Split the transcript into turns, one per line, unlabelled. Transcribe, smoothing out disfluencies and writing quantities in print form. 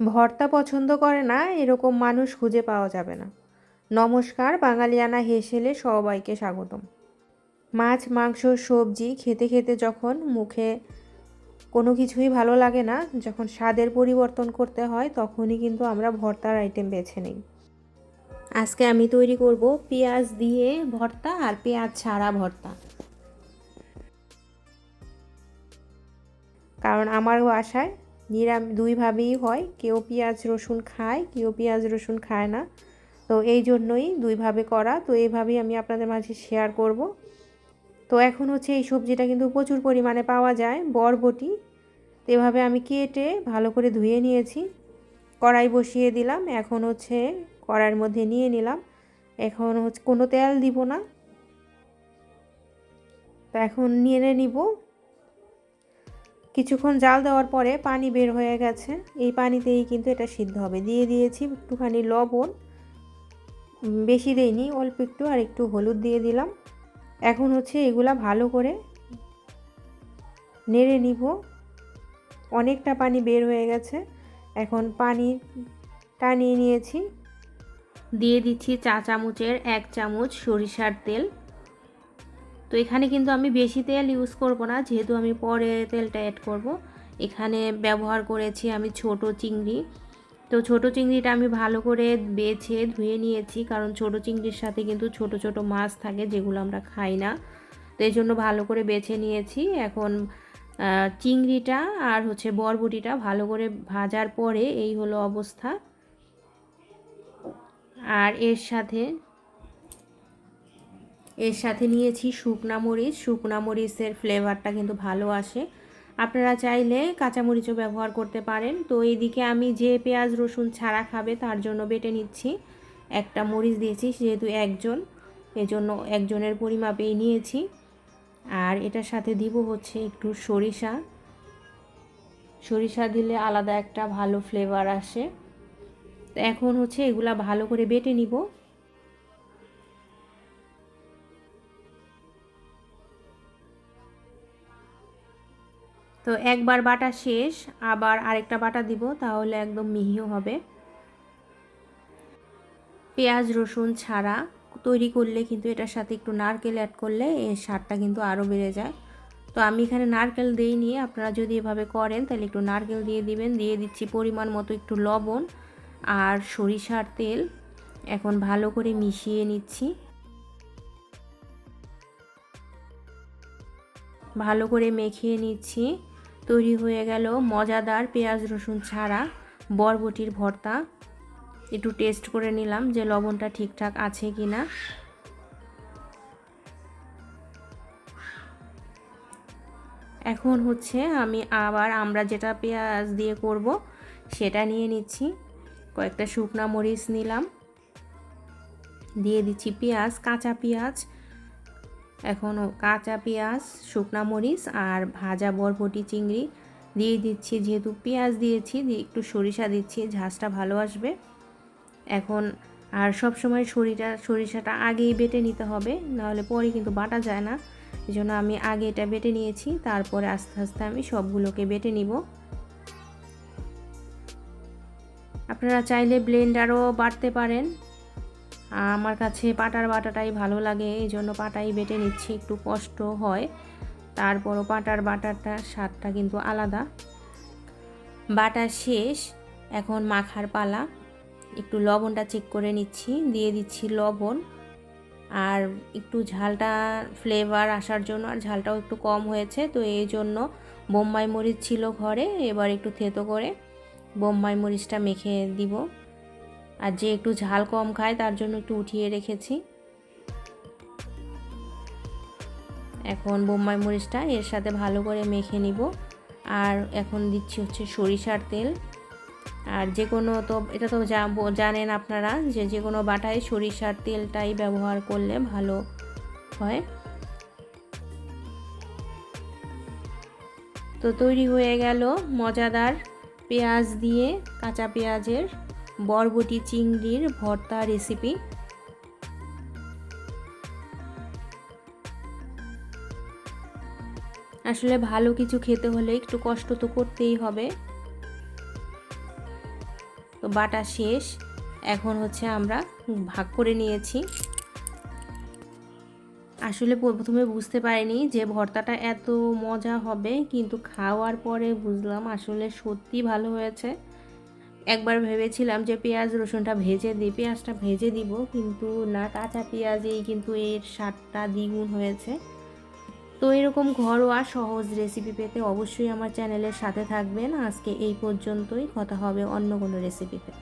ভর্তা পছন্দ করে না এরকম মানুষ খুঁজে পাওয়া যাবে না। নমস্কার, বাঙালিয়ানা হেসেলে সবাইকে স্বাগতম। মাছ, মাংস, সবজি খেতে খেতে যখন মুখে কোনো কিছুই ভালো লাগে না, যখন স্বাদের পরিবর্তন করতে হয়, তখনই কিন্তু আমরা ভর্তার আইটেম বেছে নিই। আজকে আমি তৈরি করব পেঁয়াজ দিয়ে ভর্তা আর পেঁয়াজ ছাড়া ভর্তা। কারণ আমার বাসায় দুইভাবেই হয়, কেউ পেঁয়াজ রসুন খায়, কেউ পেঁয়াজ রসুন খায় না। তো এই জন্যই দুইভাবে করা। তো এইভাবেই আমি আপনাদের মাঝে শেয়ার করব। তো এখন হচ্ছে এই সবজিটা কিন্তু প্রচুর পরিমাণে পাওয়া যায়, বরবটি। তো এভাবে আমি কেটে ভালো করে ধুয়ে নিয়েছি, কড়াই বসিয়ে দিলাম। এখন হচ্ছে কড়াইয়ের মধ্যে নিয়ে নিলাম। এখন হচ্ছে কোনো তেল দিব না। তো এখন নেড়ে নিব। কিছুক্ষণ জাল দেওয়ার পরে পানি বের হয়ে গেছে, এই পানিতেই কিন্তু এটা সিদ্ধ হবে। দিয়ে দিয়েছি একটুখানি লবণ, বেশি দেইনি, অল্প একটু, আর একটু হলুদ দিয়ে দিলাম। এখন হচ্ছে এগুলা ভালো করে নেড়ে নিব। অনেকটা পানি বের হয়ে গেছে, এখন পানি টানিয়ে নিয়েছি। দিয়ে দিচ্ছি চা চামচের 1 চামচ সরিষার তেল। তো এখানে কিন্তু আমি বেশি তেল ইউজ করব না, যেহেতু আমি পরে তেলটা অ্যাড করব। এখানে ব্যবহার করেছি আমি ছোট চিংড়ি। তো ছোট চিংড়িটা আমি ভালো করে বেছে ধুয়ে নিয়েছি, কারণ ছোট চিংড়ির সাথে কিন্তু ছোট ছোট মাছ থাকে যেগুলো আমরা খাই না। তো এই জন্য ভালো করে বেছে নিয়েছি। এখন চিংড়িটা আর হচ্ছে বরবটিটা ভালো করে ভাজার পরে এই হলো অবস্থা। আর এর সাথে নিয়েছি শুকনা মরিচ। শুকনা মরিচের ফ্লেভারটা কিন্তু ভালো আসে। আপনারা চাইলে কাঁচামরিচও ব্যবহার করতে পারেন। তো এইদিকে আমি যে পেঁয়াজ রসুন ছাড়া খাবে তার জন্য বেটে নিচ্ছি। একটা মরিচ দিয়েছি, যেহেতু একজন, এজন্য একজনের পরিমাপেই নিয়েছি। আর এটার সাথে দিব হচ্ছে একটু সরিষা। সরিষা দিলে আলাদা একটা ভালো ফ্লেভার আসে। তো এখন হচ্ছে এগুলা ভালো করে বেটে নিব। তো একবার বাটা শেষ, আবার আরেকটা বাটা দিব, তাহলে একদম মিহিও হবে। পেঁয়াজ রসুন ছাড়া তৈরি করলে কিন্তু এটার সাথে একটু নারকেল অ্যাড করলে এর স্বাদটা কিন্তু আরও বেড়ে যায়। তো আমি এখানে নারকেল দিইনি, আপনারা যদি এভাবে করেন তাহলে একটু নারকেল দিয়ে দিবেন। দিয়ে দিচ্ছি পরিমাণ মতো একটু লবণ আর সরিষার তেল। এখন ভালো করে মিশিয়ে নিচ্ছি। ভালো করে মেখে নিচ্ছি। তৈরি হয়ে গেল মজাদার পেঁয়াজ রসুন ছাড়া বরবটির ভর্তা। একটু টেস্ট করে নিলাম যে লবণটা ঠিকঠাক আছে কিনা। এখন হচ্ছে আমি আবার আমরা যেটা পেঁয়াজ দিয়ে করব সেটা নিয়ে নিচ্ছি। কয়েকটা শুকনা মরিচ নিলাম, দিয়ে দিচ্ছি পেঁয়াজ, কাঁচা পেঁয়াজ। এখনও কাঁচা পেঁয়াজ, শুকনা মরিচ আর ভাজা বরবটি চিংড়ি দিয়ে দিচ্ছি। যেহেতু পেঁয়াজ দিয়েছি, দিয়ে একটু সরিষা দিচ্ছি, ঝাঁজটা ভালো আসবে। এখন আর সব সময় সরিষাটা আগেই বেটে নিতে হবে, নাহলে পরে কিন্তু বাটা যায় না। এই জন্য আমি আগে এটা বেটে নিয়েছি, তারপরে আস্তে আস্তে আমি সবগুলোকে বেটে নিব। আপনারা চাইলে ব্লেন্ডারও বাটতে পারেন। আমার কাছে পাটার বাটাটাই ভালো লাগে, এই জন্য পাটাই বেটে নিচ্ছি। একটু কষ্ট হয়, তারপরও পাটার বাটাটার স্বাদটা কিন্তু আলাদা। বাটা শেষ, এখন মাখার পালা। একটু লবণটা চেক করে নিচ্ছি, দিয়ে দিচ্ছি লবণ। আর একটু ঝালটা ফ্লেভার আসার জন্য, আর ঝালটাও একটু কম হয়েছে, তো এই জন্য বোম্বাই মরিচ ছিল ঘরে, এবার একটু থেতো করে বোম্বাই মরিচটা মেখে দিব। আর যে একটু ঝাল কম খায় তার জন্য একটু উঠিয়ে রেখেছি। এখন বোম্বাই মরিচটা এর সাথে ভালো করে মেখে নিব। আর এখন দিচ্ছি হচ্ছে সরিষার তেল। আর যে কোনো, তো এটা তো জানেন আপনারা যে যে কোনো বাটায় সরিষার তেলটাই ব্যবহার করলে ভালো হয়। তো তৈরি হয়ে গেল মজাদার পেঁয়াজ দিয়ে কাঁচা পেঁয়াজের বরবটি চিংড়ির ভর্তা রেসিপি। আসলে ভালো কিছু খেতে হলে একটু কষ্ট তো করতেই হবে। তো বাটা শেষ, এখন হচ্ছে আমরা ভাগ করে নিয়েছি। আসলে প্রথমে বুঝতে পারিনি যে ভর্তাটা এত মজা হবে, কিন্তু খাওয়ার পরে বুঝলাম আসলে সত্যি ভালো হয়েছে। একবার ভেবেছিলাম যে পেঁয়াজ রসুনটা ভেজে দিই, পেঁয়াজটা ভেজে দিব, কিন্তু না, কাঁচা পেঁয়াজেই কিন্তু এর স্বাদটা দ্বিগুণ হয়েছে। তো এরকম ঘরোয়া সহজ রেসিপি পেতে অবশ্যই আমার চ্যানেলের সাথে থাকবেন। আজকে এই পর্যন্তই, কথা হবে অন্য কোনো রেসিপিতে।